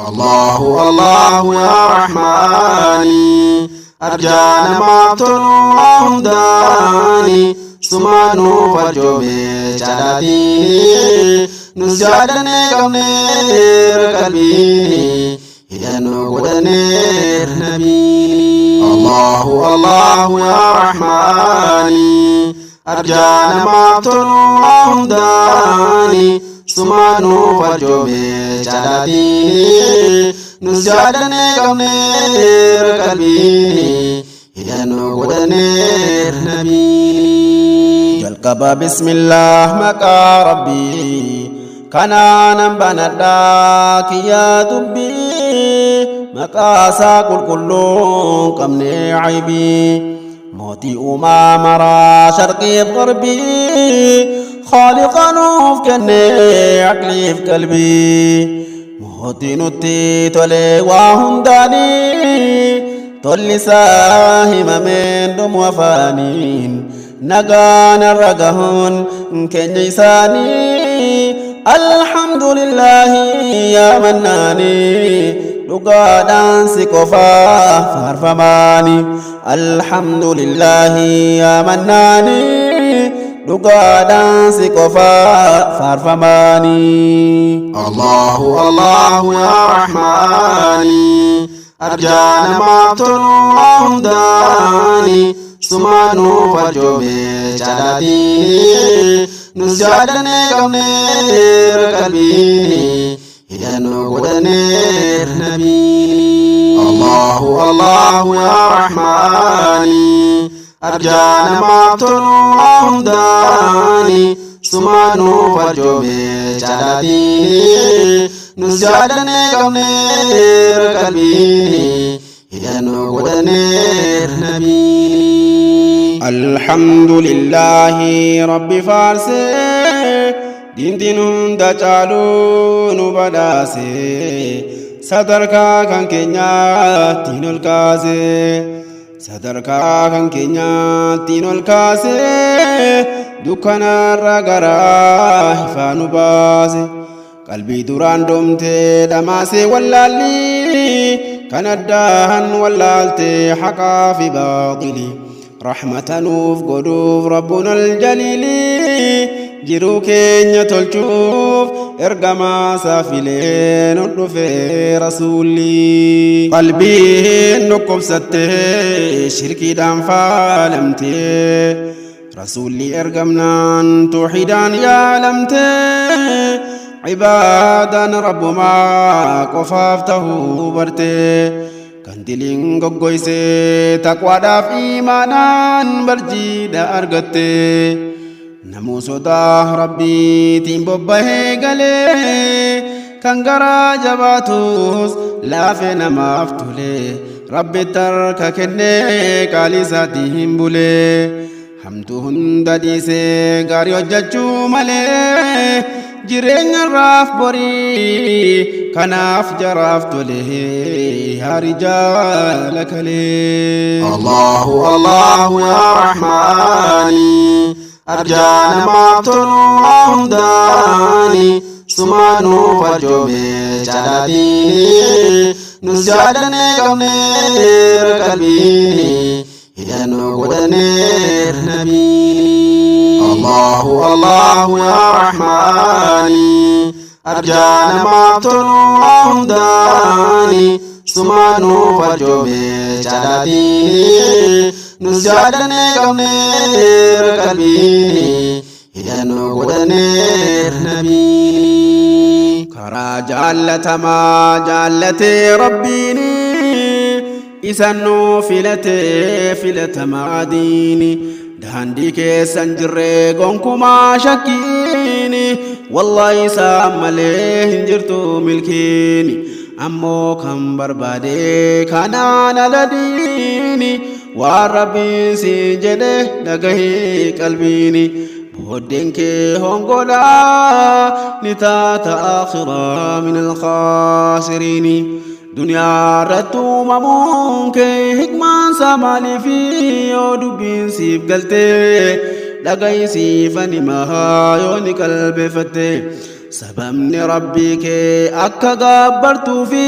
الله الله يا رحماني أرجانا ما تلوه داني سمانو فجوبي جلاتي نسجادني قمنير قلبي هدنو قدنير نبي الله الله يا رحماني أرجانا ما تلوه داني سمانو فجوبي جلاتي نسجادني قمنير قلبي هدنو قدنير نبي جلقبا بسم الله مكا ربي كنانا بنداك يا دبي مكا ساكل كلون قمني عيبي موتي مرا شرقي بغربي خالقا نوف كني عقلي في قلبي موتي نتي تولي واهم داني تولي ساهم من دم وفانين نغان الرقهون كنيساني الحمد لله يا مناني لقادان سكفا فارفماني الحمد لله يا مناني لقادان سكفا فارفماني الله الله يا رحماني أرجانا ما تلوه داني سمانو فجوبي جلاتي نسجادني قمنير قلبي هدنو قدنير نبي الله الله يا رحماني أرجانا ما تلوه داني سمانو فجوبي جلاتي نسجادني قمنير قلبي هدنو قدنير نبي الحمد لله رب فارس دين دين دجالو نبداسي صدركا كان كينيا دين الكاسي صدركا كان كينيا دين الكاسي دكانا رغرا فانو باسي قلبي دوران دومتي دماسي واللالي كان الدهن واللالتي حقا في باطلي رحمة نوف قدوف ربنا الجليل جيرو كينيا تلشوف ارقما سافلين ودفي رسولي قلبي نقب ستي شركي دام فالمتي رسولي ارقمنان توحيدان يعلمتي عبادا رب ما قفافته برتي كندلين غوغويسي تقوى داف إيمانان برجيدا أرغتي نمو صدا ربي تيمبوبه غلي كنغرا جباتوس لافنا مافتولي ربي ترك كني قالي ساتهم بولي حمدهن دديسي غاريو ججو ملي جيرين راف بوري كناف جراف توله يا رجال كلي الله الله يا رحماني أرجانا ما تلوه داني سمانو فجوبي جلاتي نسجادني قمنير قلبي هدنو قدنير نبي الله الله يا رحماني أرجانا ما تلوه داني سمانو فجوبي جلاتي نسجادني قمنير قلبي هدنو قدنير نبي كرا جالة ما جالتي ربيني إسانو فلت معديني دهاندي كيسان جري غنكما شكيني والله سام مليه انجرتو ملكيني أمو كم بربادي كانانا لديني والربي سيجده نغهي قلبيني بودنك هنغولا نتاتا آخرا من الخاسرين دنيا رتو ممون كي حكمان سامالي في ودبين سيف قلتي لغاي سيفاني مها يوني قلبي فتي sababni rabbii kee akka gaabbartuu fi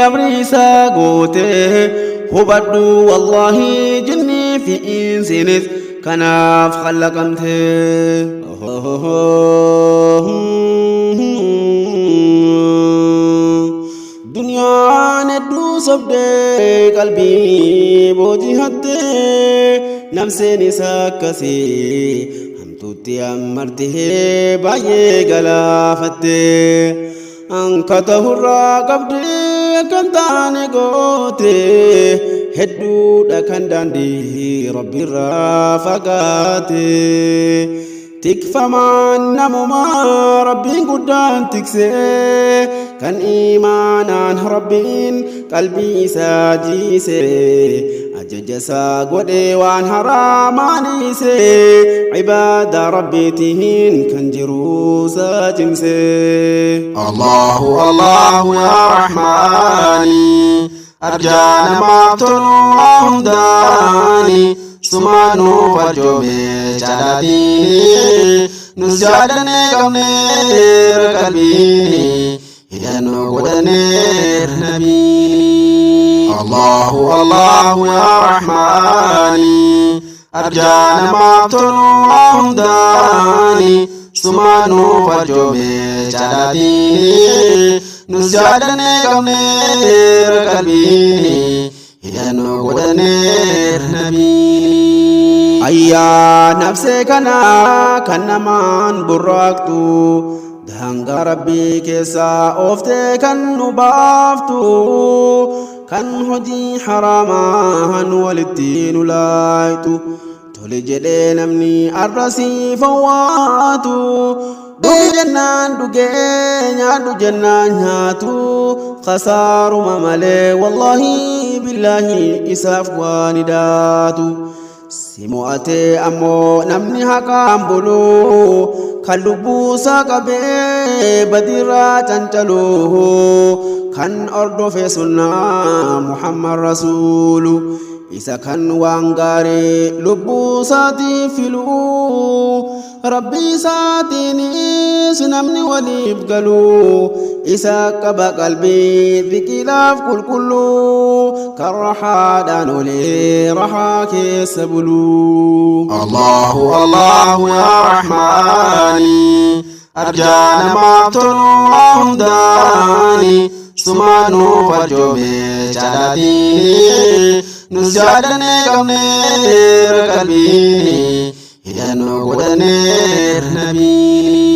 abriisaa goote hubadhu wallahi jinnii fi insiinis kanaaf khallaqamte. Dunyaan hedduu sobdee qalbii booji'atte namseen isaa akkasii hamtuutti ammartee baay'ee galaafatte anka ta'urraa qabdee kan taane goote hedduudha kan daandii rabbiirraa fagaate tikfamaan namumaa rabbiin guddaan tiksee kan imaanaan rabbiin qalbii isaa jiise ajaja isaa godhee waan haraamaan dhiise cibaada rabbiitiin kan jiru isaa cimse. Allahu Allahu yaa Rahmaani arjaa namaaf tolu hundaani sumaanuu farjoomee jaalatiini nus jaalannee qabneera qalbiini hidhannoo godhanneera nabiini. Allahu Allahu yaa Rahmaani arjaa namaaf tolu hundaani sumaanuu farjoomee jaalatiini nus jaalannee qabneera qalbiini hidhannoo godhanneera nabiini. Ayyaa nafsee kana kan namaan burraaqtu daangaa rabbii keessaa ooftee kan nu baaftu kan hojii haraamaan walitti nu laaytu tole jedhee namni arrasii fawwaatu dhugi jennaan dhugee nyaadhu jennaan nyaatu khasaaruma malee wallahi billahi isaaf waan hidaatu si mo'atee ammoo namni haqaan bulu kan lubbuusaa qabee badirraa cancalu kan ordofe sunnaa Muhammad rasuulu isa kan waan gaarii lubbuusaatiif filu rabbi isaatiinis namni waliif galu isa qaba qalbii biqilaaf qulqulluu kan rahaadhaan olee rahaa keessa bulu. Allahu Allahu yaa Rahmaani arjaa namaaf tolu hundaani sumaanuu farjoomee jaalatiini nus jaalannee qabneera qalbiini hidhannoo godhanneera nabiini.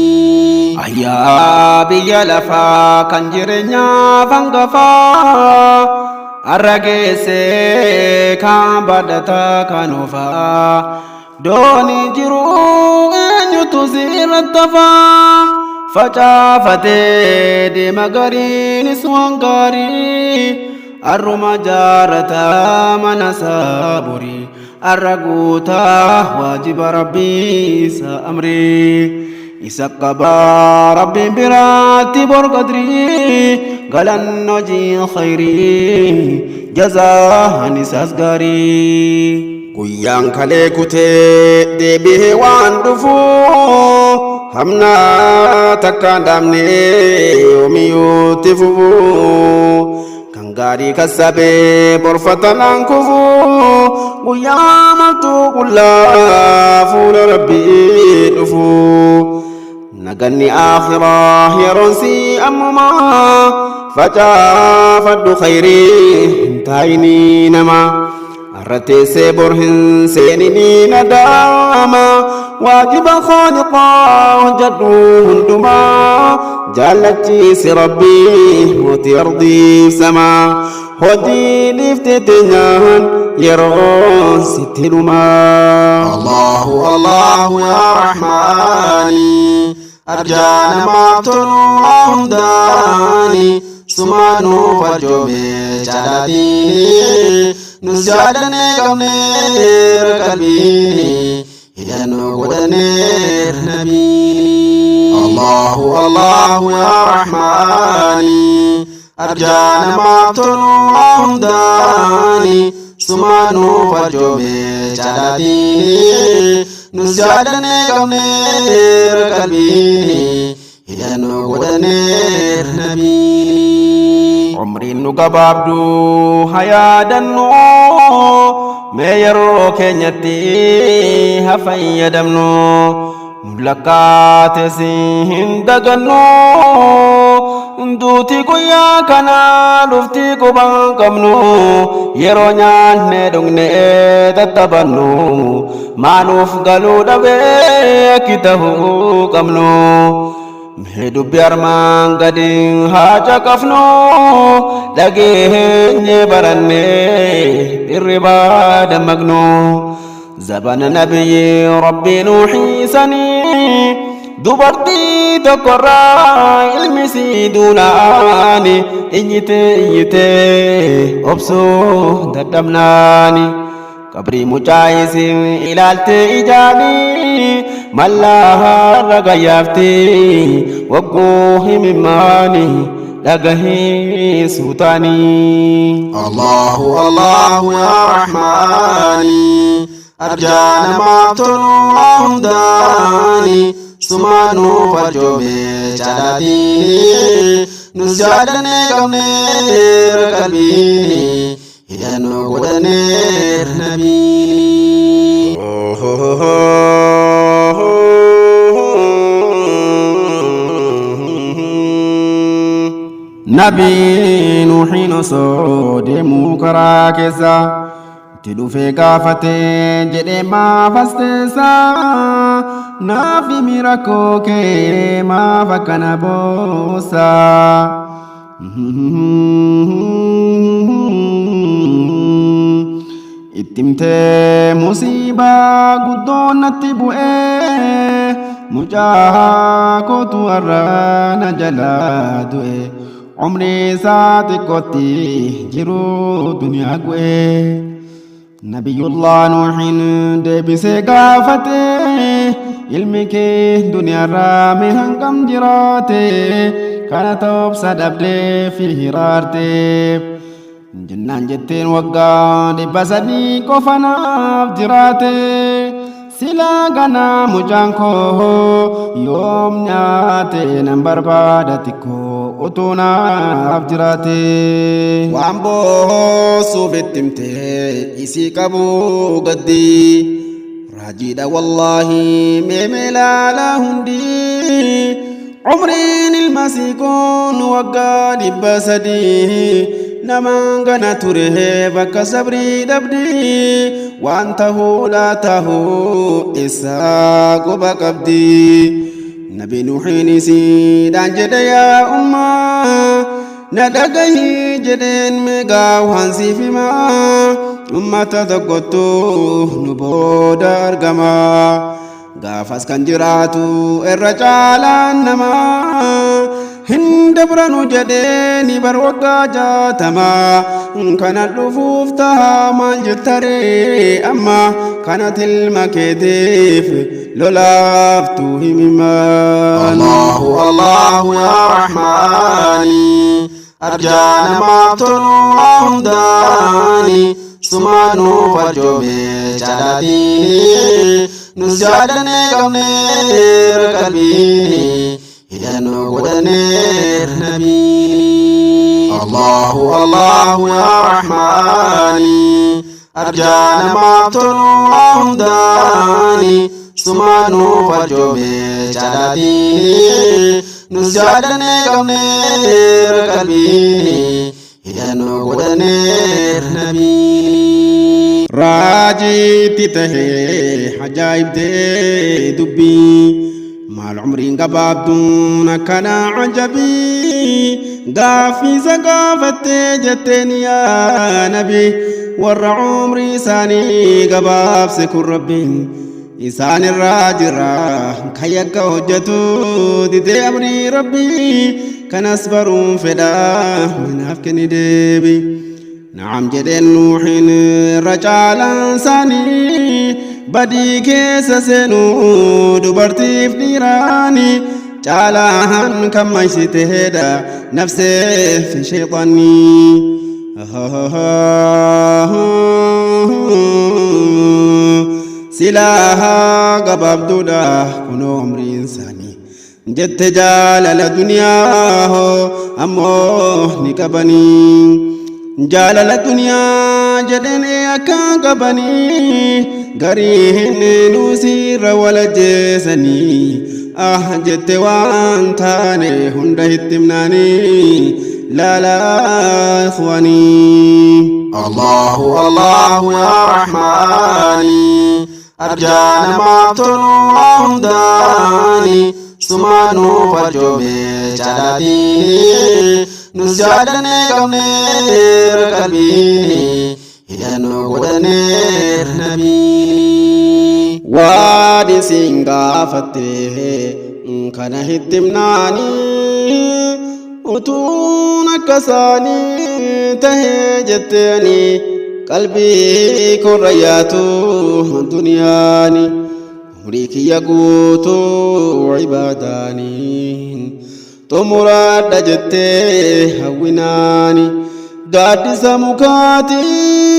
Ayyaa biyya lafaa kan jireenyaaf hangafaa har'a geessee kan badhataa kan oofaa doonii jiru eenyutu sirratti hafaa facaafatee deema gariinis waan gaarii arruma jaarataa mana saaburii arra guutaa waajiba rabbii isa amrii isa qabaa rabbiin biraatti bor qadrii galan hojii khayrii jazaan isaas gaarii. Guyyaan kalee kutee deebi'ee waan dhufu hamna takkaan dhaabnee yoomiyyuutti fufu kan gaarii kassabee borfatanaan kufu guyyaa maltuu qullaa fuula rabbii dhufu naganni akhiraa yeroonsi ammumaa facaafadhu khayrii hin taayinii namaa arrateessee bor hin seeninii nadaama waajiba khaliqaa hojjadhu hundumaa jaallachiisi rabbii mootii ardiif samaa hojii dhiiftee teenyaan yeroon sitti dhumaa. Allahu Allahu yaa Rahmaani arjaa namaaf tolu hundaani sumaanuu farjoomee jaalatiini nus jaalannee qabneera qalbiini hidhannoo godhanneera nabiini. Allahu Allahu yaa Rahmaani arjaa namaaf tolu hundaani sumaanuu farjoomee jaalatiini nus jaalannee qabneera qalbiini hidhannoo godhaneer nabii. Umriin nu gabaabdu haa yaadannu mee yeroo keenyatti haa fayyadamnu nu lakkaates hin dagannu duuti guyyaa kana dhufti quban qabnu yeroo nyaanne dhugne tattabannu maanuuf galuu dhabee akki tahuu qabnu mee dubbi armaan gadi haa caqafnu dhageenye baranne irribaa dammaqnu zabana nabiyyi rabbii nuuhii sanii dubartii tokkorraa ilmi sii duunaani iyyite obsuu dadhabnaani qabrii mucaa isin ilaalte ijaani mallaha ragayyaafti wagguu himimmaani dhagahii suutaani. Allahu Allahu yaa Rahmaani arjaana maaftoluu hundaani sumanu farjome chaladini nus jaadane qabneer qalbini hidhannoo godhaneer nabii. Nabii Nuuhiin osoo deemuu karaa keessa itti dhufee gaafate jedhee maaf as teessa naaf himi rakkoo kee maaf akkana boossa. Itti himtee musiibaa guddoon natti bu'ee mucaa kootu har'a na jalaa du'e umrii isaa xiqqootti jiruu duniyaa gu'ee. Nabiyullah Nuuhin deebisee gaafate ilmi kee duniyaarraa mee hangam jiraate kana ta'uuf sadhabdee fi hiraarte jennaan jetteen waggaa 300 qofanaaf jiraate silaa ganaa mucaan koo yoom nyaate nan barbaada xiqqoo utuu naaf jiraate. Waan boosuuf itti himtee isii qabuu gaddi raajiidha wallaahi mee laala hundi umriin ilma sii kun waggaa 300 namaan gana ture bakka sabrii dhabdi waan tahuu laa tahuu isaa quba qabdi. Nabi Nuuhin isiidhaan jedhe yaa ummaa na dhagahii jedheen meegaa waan siif himaa ummata tokkottu nu booda argama gaafas kan jiraatu irra caalaan namaa hin dabranu jedheeni bar waggaa 60 kana dhufuuf tahaa maal jettaree amma kana tilma keetiif lolaaftu himimaan. Allahu Allahu yaa Rahmaani arjaana maaftoluu hundaani sumaanuu farjoome chaladini nus jaadane qabneer qalbini hidhannoo godhaneer nabii. Allahu Allahu yaa Rahmaani arjaana maaftoluu hundaani sumaanuu farjoome chaladini nus jaadane qabneer qalbini hidhannoo godhaneer nabii. Raajiitti tahee ajaa'ibdee dubbii maal umriin gabaabduun akkana ajabii gaaffiisa gaafattee jetteen yaa nabi warra umrii isaanii gabaabse kun rabbiin isaan irraa jira kan yakka hojjetu didee amrii rabbii kanas baruun fedha minaaf kenni deebi. Naam jedheen Nuuhin irra caalaan isaanii badii keessa seenuu dubartiif dhiiraani caalaan kan maysiteedha nafseef sheexanii. Silaha gabaabduudha kunoo umriin isaanii جت جالل دنيا هو أمو نكبني جالل دنيا جدن أكان كبني غريهن نسير ولا جسني جت وانتاني هنده التمناني لا لا إخواني الله الله يا رحماني أرجانا ما تنوهم داني سمانو فجوبي جلاتيني نسجادني كمنير قلبيني هدنو قدنير نبيني وادي سينغا فتيه كان هتمناني وتونا كساني تهجتني قلبي كرياتو دنياني مريك يقوتو عباداني تمراد جتي هويناني قاد سمكاتي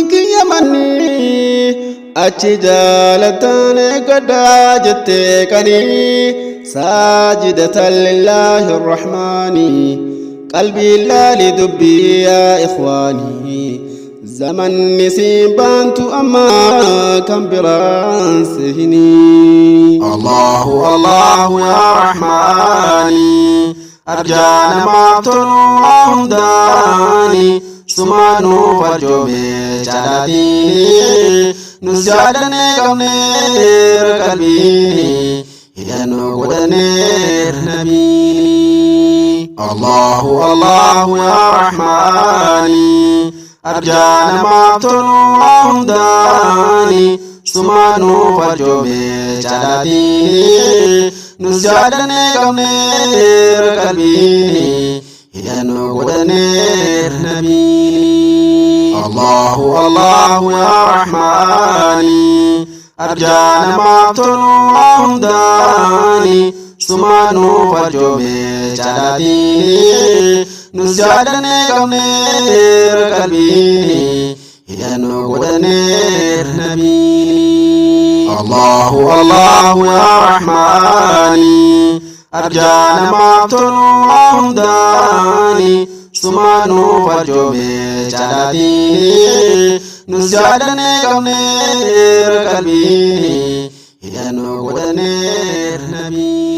كي يمني أتي جالتاني قد جتي كني ساجدة لله الرحمن قلبي لا لدبي يا إخواني زمن نسيبان أما كم برانسهني الله الله يا رحماني أرجانا ما تنوهم داني سمانو فجوبي جلاتيني نسجادني كمنير قلبيني هدنو قدنير نبيني الله الله يا رحماني أرجانا ما تنوهم داني سمانو فجوبي جلاتيني نسجادني كمنير قلبيني هدنو قدنير نبيني الله الله يا رحماني أرجانا ما تنوهم داني سمانو فجوبي جلاتيني نسجادني كمنير قلبيني هدنو قدنير نبيني الله الله يا رحماني أرجانا ما تنوهم داني سمانو فجوبي جلاتيني نسجادني كمنير قلبيني هدنو قدنير نبيني